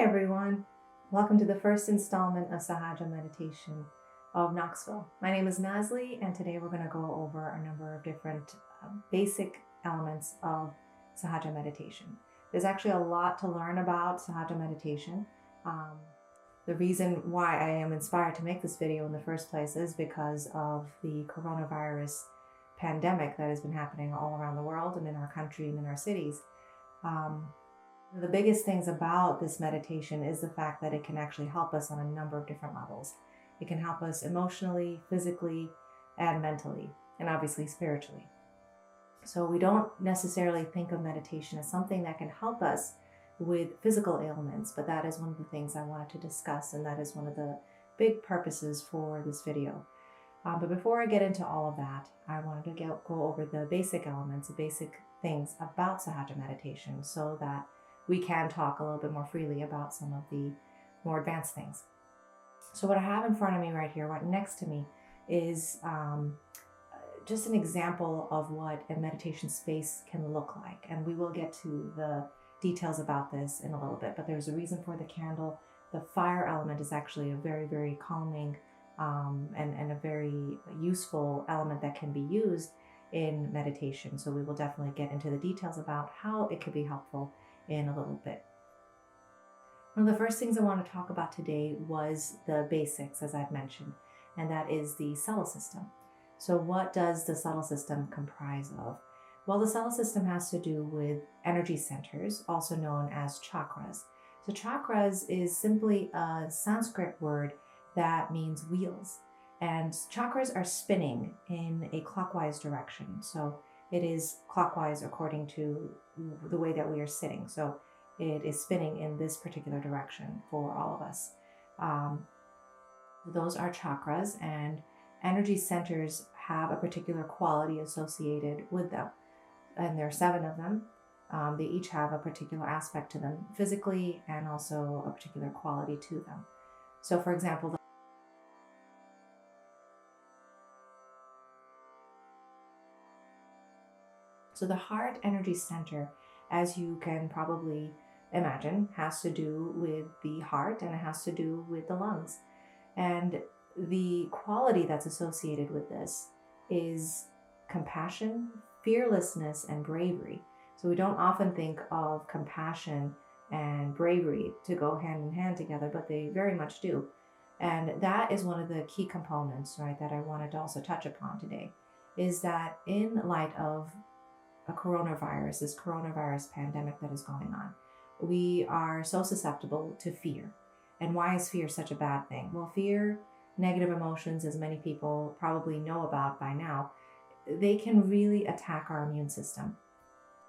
everyone. Welcome to the first installment of Sahaja Meditation of Knoxville. My name is Nazli, and today we're going to go over a number of different basic elements of Sahaja meditation. There's actually a lot to learn about Sahaja meditation. The reason why I am inspired to make this video in the first place is because of the coronavirus pandemic that has been happening all around the world and in our country and in our cities. The biggest things about this meditation is the fact that it can actually help us on a number of different levels. It can help us emotionally, physically, and mentally, and obviously spiritually. So we don't necessarily think of meditation as something that can help us with physical ailments, but that is one of the things I wanted to discuss, and that is one of the big purposes for this video. But before I get into all of that, I wanted to go over the basic elements, the basic things about Sahaja meditation, so that we can talk a little bit more freely about some of the more advanced things. So what I have in front of me right here, right next to me, is just an example of what a meditation space can look like. And we will get to the details about this in a little bit, but there's a reason for the candle. The fire element is actually a very, very calming and a very useful element that can be used in meditation. So we will definitely get into the details about how it could be helpful in a little bit. One of the first things I want to talk about today was the basics, as I've mentioned, and that is the subtle system. So what does the subtle system comprise of? Well, the subtle system has to do with energy centers, also known as chakras. So chakras is simply a Sanskrit word that means wheels, and chakras are spinning in a clockwise direction. So it is clockwise according to the way that we are sitting. So it is spinning in this particular direction for all of us. Those are chakras, and energy centers have a particular quality associated with them. And there are 7 of them. They each have a particular aspect to them physically and also a particular quality to them. So for example, So the heart energy center, as you can probably imagine, has to do with the heart and it has to do with the lungs. And the quality that's associated with this is compassion, fearlessness, and bravery. So we don't often think of compassion and bravery to go hand in hand together, but they very much do. And that is one of the key components, right, that I wanted to also touch upon today, is that in light of a coronavirus, this coronavirus pandemic that is going on, we are so susceptible to fear. And why is fear such a bad thing? Well, fear, negative emotions, as many people probably know about by now, they can really attack our immune system.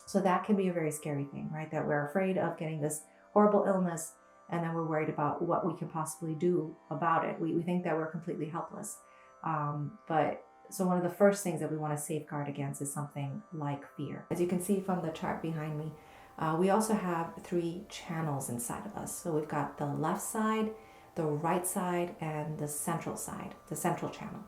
So that can be a very scary thing, right? That we're afraid of getting this horrible illness, and then we're worried about what we can possibly do about it. We think that we're completely helpless. So one of the first things that we want to safeguard against is something like fear. As you can see from the chart behind me, we also have 3 channels inside of us. So we've got the left side, the right side, and the central side, the central channel.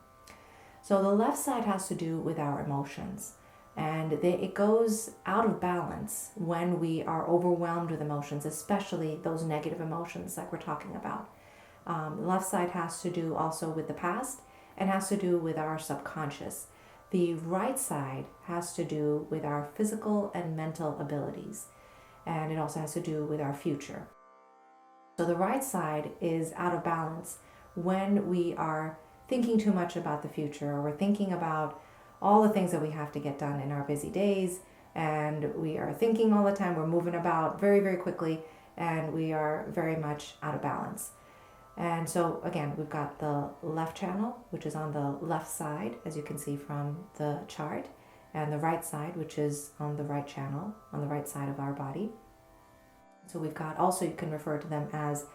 So the left side has to do with our emotions, and it goes out of balance when we are overwhelmed with emotions, especially those negative emotions like we're talking about. The left side has to do also with the past and has to do with our subconscious. The right side has to do with our physical and mental abilities, and it also has to do with our future. So the right side is out of balance when we are thinking too much about the future, or we're thinking about all the things that we have to get done in our busy days, and we are thinking all the time, we're moving about very, very quickly, and we are very much out of balance. And so again, we've got the left channel, which is on the left side, as you can see from the chart, and the right side, which is on the right channel, on the right side of our body. So we've got, also you can refer to them as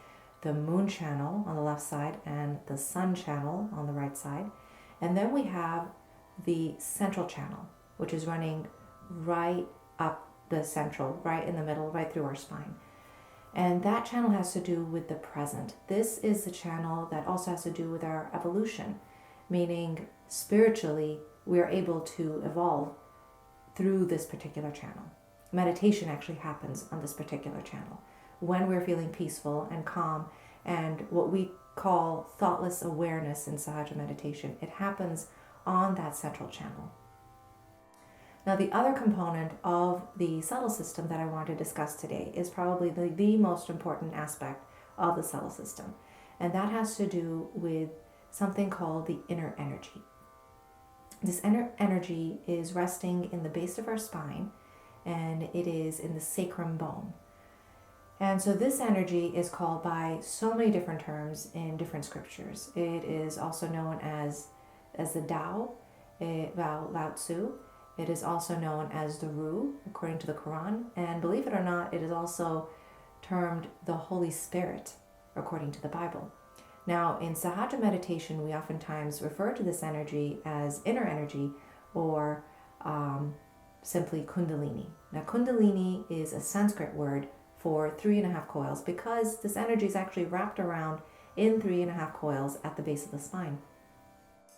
the moon channel on the left side and the sun channel on the right side. And then we have the central channel, which is running right up the central, right in the middle, right through our spine. And that channel has to do with the present. This is the channel that also has to do with our evolution, meaning spiritually we are able to evolve through this particular channel. Meditation actually happens on this particular channel, when we're feeling peaceful and calm, and what we call thoughtless awareness in Sahaja meditation. It happens on that central channel. Now, the other component of the subtle system that I want to discuss today is probably the most important aspect of the subtle system, and that has to do with something called the inner energy. This inner energy is resting in the base of our spine, and it is in the sacrum bone. And so this energy is called by so many different terms in different scriptures. It is also known as the Tao, Lao Tzu. It is also known as the Ru, according to the Quran. And believe it or not, it is also termed the Holy Spirit, according to the Bible. Now, in Sahaja meditation, we oftentimes refer to this energy as inner energy, or simply Kundalini. Now, Kundalini is a Sanskrit word for 3.5 coils, because this energy is actually wrapped around in 3.5 coils at the base of the spine.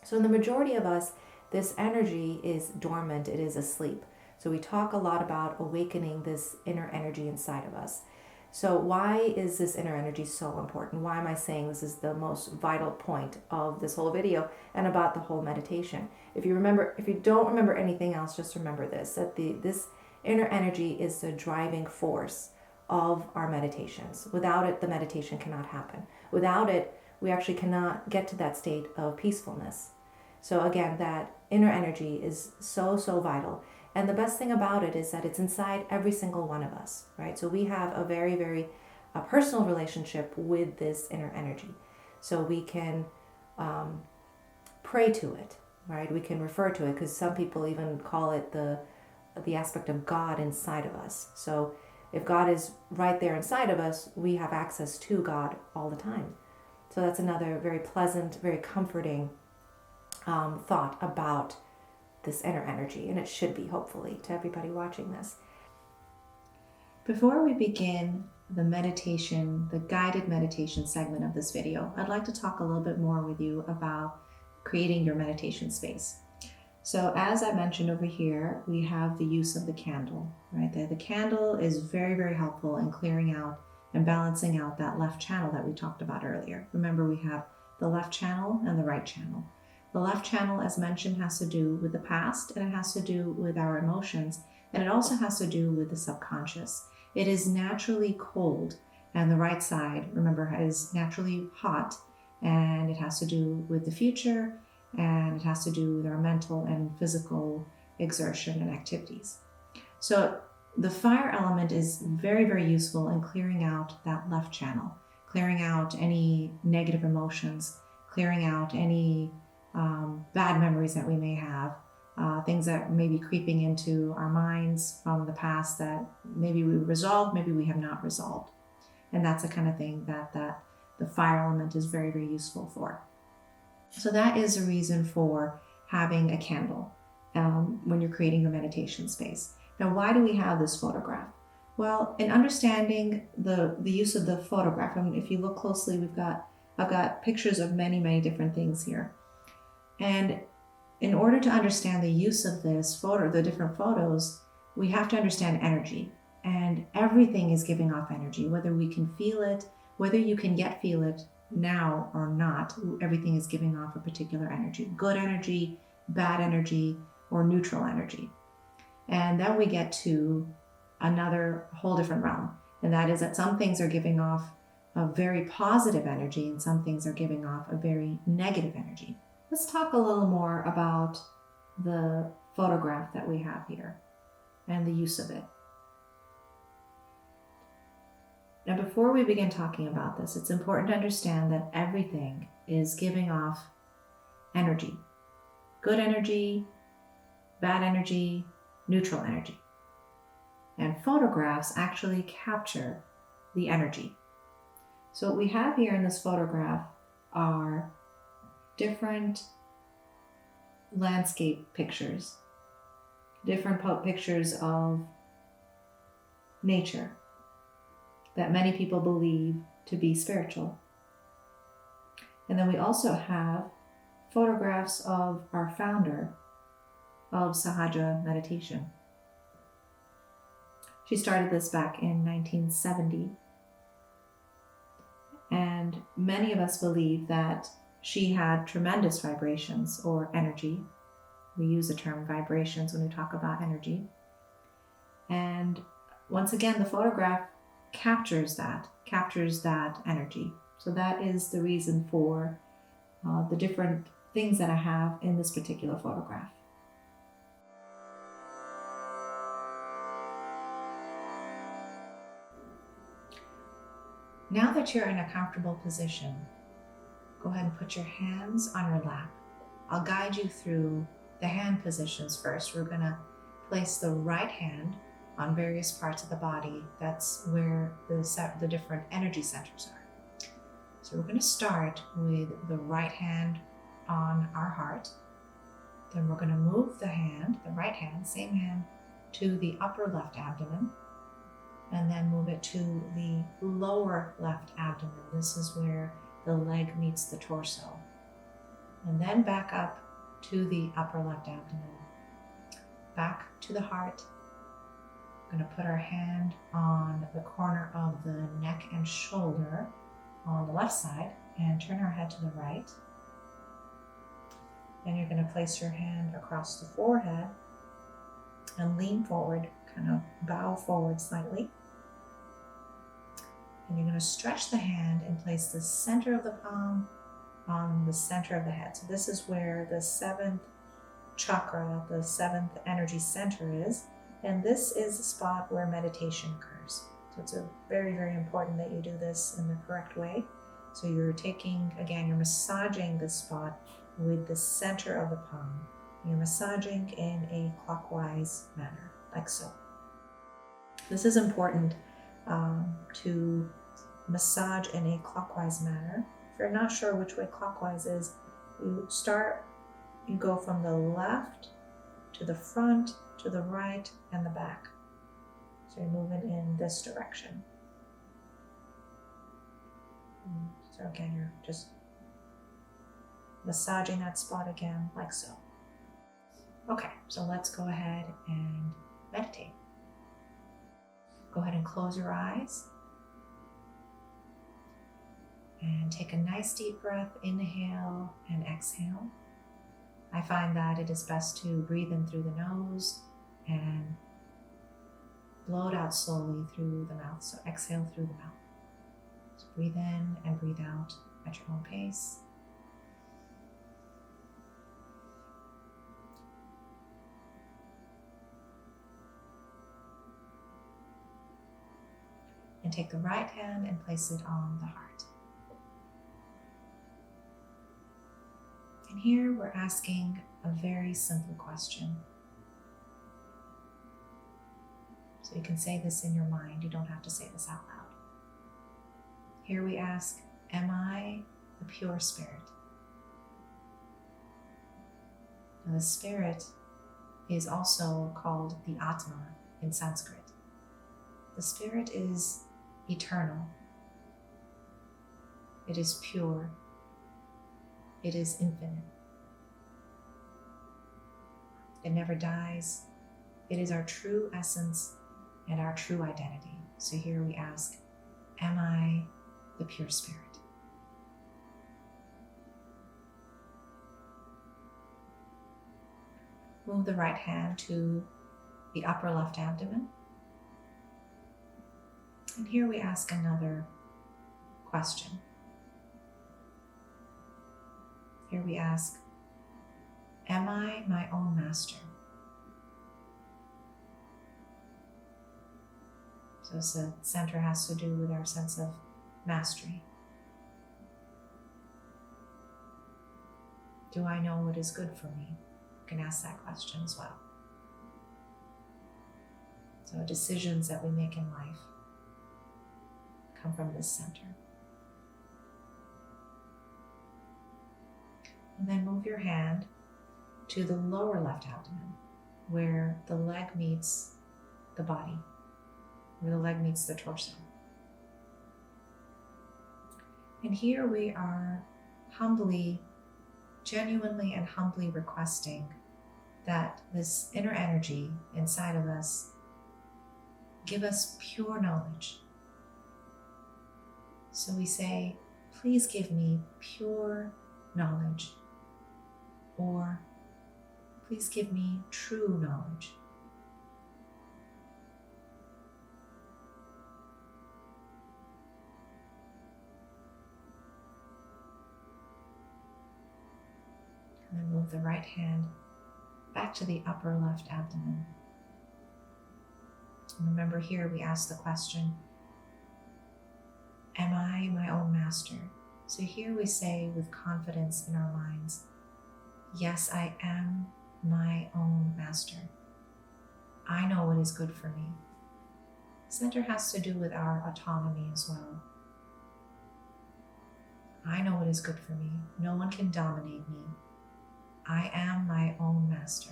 So in the majority of us, this energy is dormant, it is asleep. So we talk a lot about awakening this inner energy inside of us. So why is this inner energy so important? Why am I saying this is the most vital point of this whole video and about the whole meditation? If you don't remember anything else, just remember this, that this inner energy is the driving force of our meditations. Without it, the meditation cannot happen. Without it, we actually cannot get to that state of peacefulness. So again, that inner energy is so, so vital. And the best thing about it is that it's inside every single one of us, right? So we have a very, very personal relationship with this inner energy. So we can pray to it, right? We can refer to it, because some people even call it the aspect of God inside of us. So if God is right there inside of us, we have access to God all the time. So that's another very pleasant, very comforting thought about this inner energy, and it should be, hopefully, to everybody watching this. Before we begin the meditation, the guided meditation segment of this video, I'd like to talk a little bit more with you about creating your meditation space. So as I mentioned over here, we have the use of the candle, right? The candle is very, very helpful in clearing out and balancing out that left channel that we talked about earlier. Remember, we have the left channel and the right channel. The left channel, as mentioned, has to do with the past, and it has to do with our emotions, and it also has to do with the subconscious. It is naturally cold, and the right side, remember, is naturally hot, and it has to do with the future, and it has to do with our mental and physical exertion and activities. So the fire element is very, very useful in clearing out that left channel, clearing out any negative emotions, clearing out any bad memories that we may have, things that may be creeping into our minds from the past that maybe we resolved, maybe we have not resolved. And that's the kind of thing that the fire element is very, very useful for. So that is the reason for having a candle when you're creating your meditation space. Now, why do we have this photograph? Well, in understanding the use of the photograph, I mean, if you look closely, I've got pictures of many, many different things here. And in order to understand the use of this photo, the different photos, we have to understand energy. And everything is giving off energy, whether we can feel it, whether you can yet feel it now or not, everything is giving off a particular energy, good energy, bad energy, or neutral energy. And then we get to another whole different realm. And that is that some things are giving off a very positive energy and some things are giving off a very negative energy. Let's talk a little more about the photograph that we have here and the use of it. Now, before we begin talking about this, it's important to understand that everything is giving off energy. Good energy, bad energy, neutral energy. And photographs actually capture the energy. So what we have here in this photograph are different landscape pictures, different pictures of nature that many people believe to be spiritual. And then we also have photographs of our founder of Sahaja meditation. She started this back in 1970, And many of us believe that she had tremendous vibrations or energy. We use the term vibrations when we talk about energy. And once again, the photograph captures that energy. So that is the reason for the different things that I have in this particular photograph. Now that you're in a comfortable position, go ahead and put your hands on your lap. I'll guide you through the hand positions first. We're going to place the right hand on various parts of the body. That's where the different energy centers are. So we're going to start with the right hand on our heart. Then we're going to move the right hand, same hand, to the upper left abdomen. And then move it to the lower left abdomen. This is where the leg meets the torso. And then back up to the upper left abdomen. Back to the heart. We're going to put our hand on the corner of the neck and shoulder on the left side and turn our head to the right. Then you're going to place your hand across the forehead and lean forward, kind of bow forward slightly. And you're going to stretch the hand and place the center of the palm on the center of the head. So this is where the seventh chakra, the seventh energy center is. And this is the spot where meditation occurs. So it's very, very important that you do this in the correct way. So you're you're massaging this spot with the center of the palm. You're massaging in a clockwise manner, like so. This is important to massage in a clockwise manner. If you're not sure which way clockwise is, you go from the left to the front, to the right, and the back. So you're moving in this direction. So again, you're just massaging that spot again, like so. Okay, so let's go ahead and meditate. Go ahead and close your eyes. And take a nice deep breath, inhale and exhale. I find that it is best to breathe in through the nose and blow it out slowly through the mouth. So exhale through the mouth. So breathe in and breathe out at your own pace. And take the right hand and place it on the heart. And here we're asking a very simple question. So you can say this in your mind, you don't have to say this out loud. Here we ask, am I the pure spirit? Now, the spirit is also called the Atma in Sanskrit. The spirit is eternal. It is pure. It is infinite. It never dies. It is our true essence and our true identity. So here we ask, am I the pure spirit? Move the right hand to the upper left abdomen. And here we ask another question. Here we ask, am I my own master? So the center has to do with our sense of mastery. Do I know what is good for me? You can ask that question as well. So decisions that we make in life come from this center. And then move your hand to the lower left abdomen, where the leg meets the body, where the leg meets the torso. And here we are humbly, genuinely and humbly requesting that this inner energy inside of us give us pure knowledge. So we say, please give me pure knowledge, or please give me true knowledge. And then move the right hand back to the upper left abdomen. And remember, here we ask the question, am I my own master? So here we say with confidence in our minds, yes, I am my own master. I know what is good for me. Center has to do with our autonomy as well. I know what is good for me. No one can dominate me. I am my own master.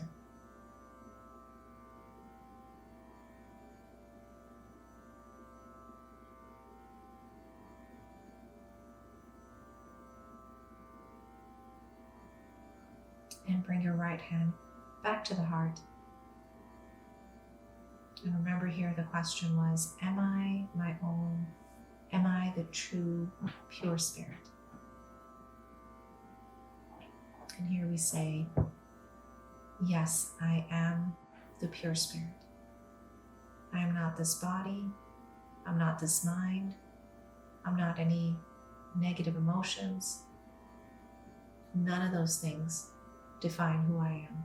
And bring your right hand back to the heart. And remember, here the question was, am I my own? Am I the true, pure spirit? And here we say, yes, I am the pure spirit. I am not this body. I'm not this mind. I'm not any negative emotions. None of those things define who I am.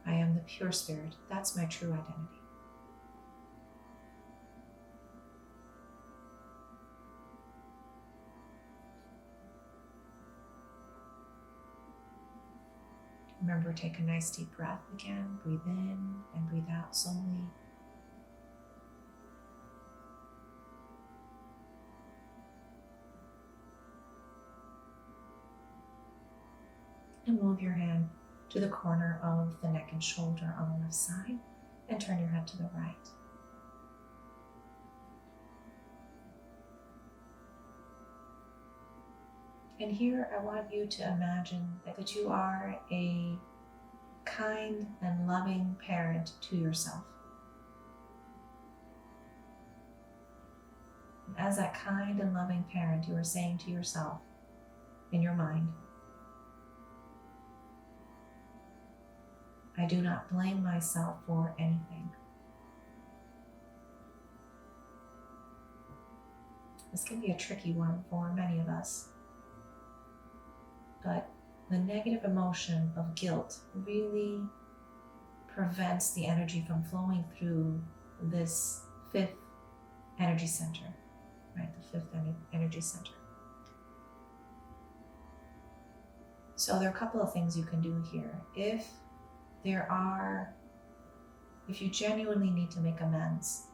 I am the pure spirit. That's my true identity. Remember, take a nice deep breath again. Breathe in and breathe out slowly. And move your hand to the corner of the neck and shoulder on the left side and turn your head to the right. And here I want you to imagine that you are a kind and loving parent to yourself. And as that kind and loving parent, you are saying to yourself in your mind, I do not blame myself for anything. This can be a tricky one for many of us, but the negative emotion of guilt really prevents the energy from flowing through this fifth energy center, right? The fifth energy center. So there are a couple of things you can do here. If you genuinely need to make amends,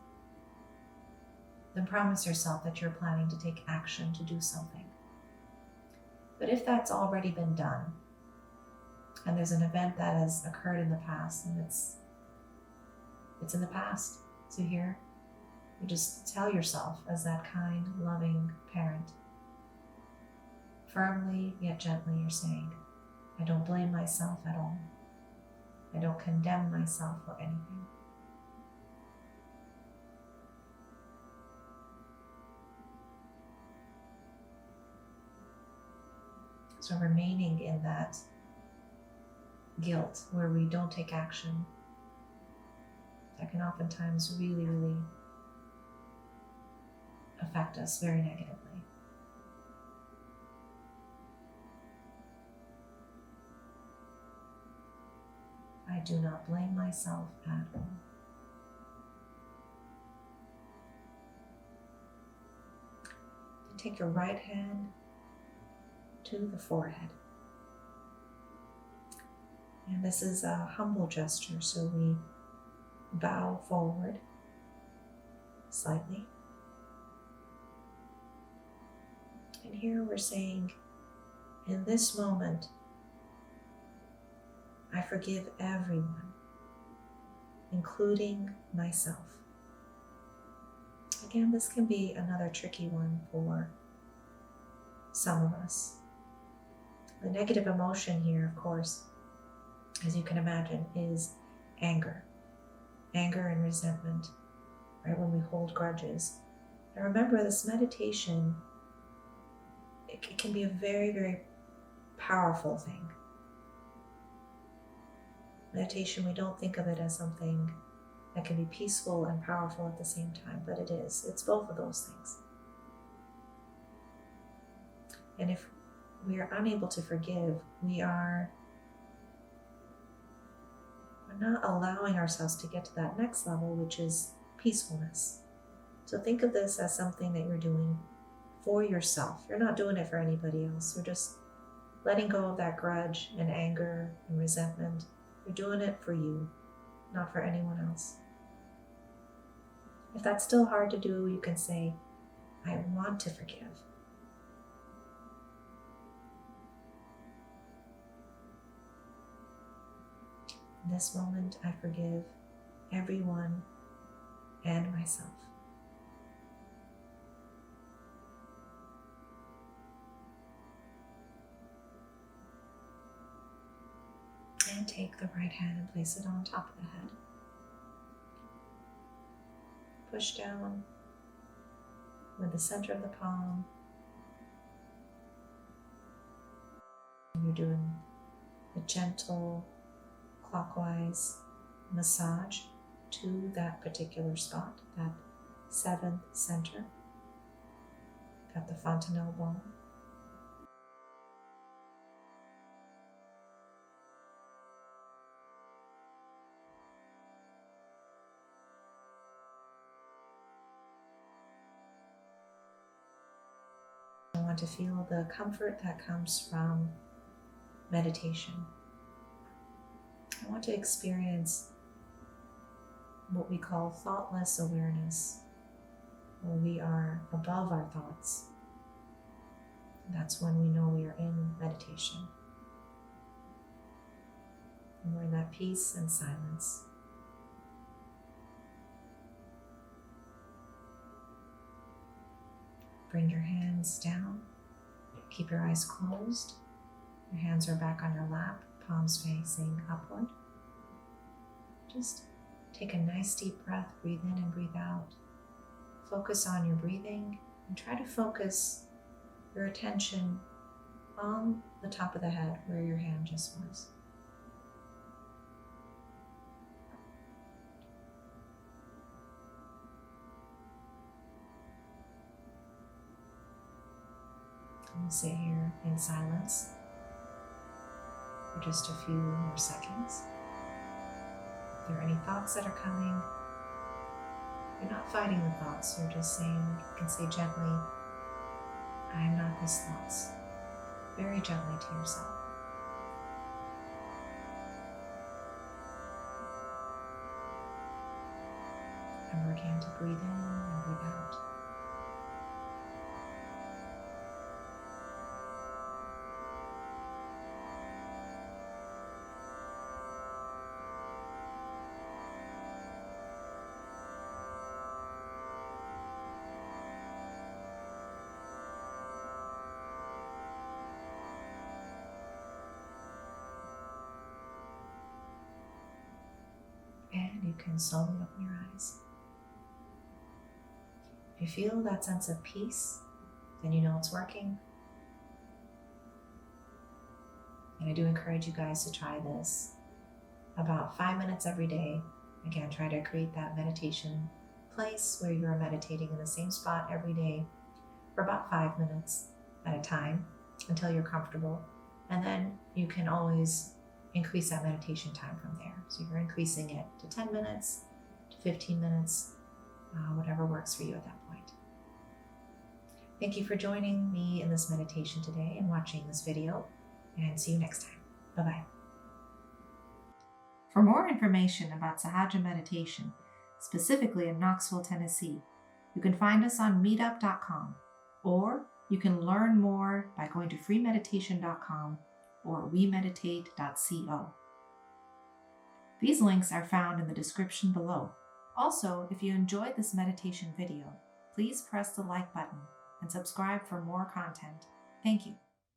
then promise yourself that you're planning to take action to do something. But if that's already been done, and there's an event that has occurred in the past, and it's in the past, so here you just tell yourself, as that kind, loving parent, firmly yet gently, you're saying, I don't blame myself at all. I don't condemn myself for anything. So remaining in that guilt where we don't take action, that can oftentimes really, really affect us very negatively. I do not blame myself at all. Then take your right hand to the forehead. And this is a humble gesture, so we bow forward slightly. And here we're saying, in this moment, I forgive everyone, including myself. Again, this can be another tricky one for some of us. The negative emotion here, of course, as you can imagine, is anger. Anger and resentment, right? When we hold grudges. And remember, this meditation it can be a very, very powerful thing. Meditation, we don't think of it as something that can be peaceful and powerful at the same time, but it is. It's both of those things. And if we are unable to forgive, we're not allowing ourselves to get to that next level, which is peacefulness. So think of this as something that you're doing for yourself. You're not doing it for anybody else. You're just letting go of that grudge and anger and resentment. You're doing it for you, not for anyone else. If that's still hard to do, you can say, I want to forgive. In this moment, I forgive everyone and myself. And take the right hand and place it on top of the head. Push down with the center of the palm. And you're doing a gentle clockwise massage to that particular spot, that seventh center, at the fontanelle bone. I want to feel the comfort that comes from meditation. I want to experience what we call thoughtless awareness, where we are above our thoughts. That's when we know we are in meditation. And we're in that peace and silence. Bring your hands down. Keep your eyes closed. Your hands are back on your lap, palms facing upward. Just take a nice deep breath, breathe in and breathe out. Focus on your breathing and try to focus your attention on the top of the head where your hand just was. And we'll sit here in silence for just a few more seconds. If there are any thoughts that are coming, you're not fighting the thoughts, you're just saying, you can say gently, I am not these thoughts, very gently to yourself. And we're again to breathe in and breathe out. And you can slowly open your eyes. If you feel that sense of peace, then you know it's working. And I do encourage you guys to try this about 5 minutes every day. Again, try to create that meditation place where you are meditating in the same spot every day for about 5 minutes at a time until you're comfortable. And then you can always increase that meditation time from there. So you're increasing it to 10 minutes, to 15 minutes, whatever works for you at that point. Thank you for joining me in this meditation today and watching this video, and see you next time. Bye-bye. For more information about Sahaja meditation, specifically in Knoxville, Tennessee, you can find us on meetup.com, or you can learn more by going to freemeditation.com or wemeditate.co. These links are found in the description below. Also, if you enjoyed this meditation video, please press the like button and subscribe for more content. Thank you.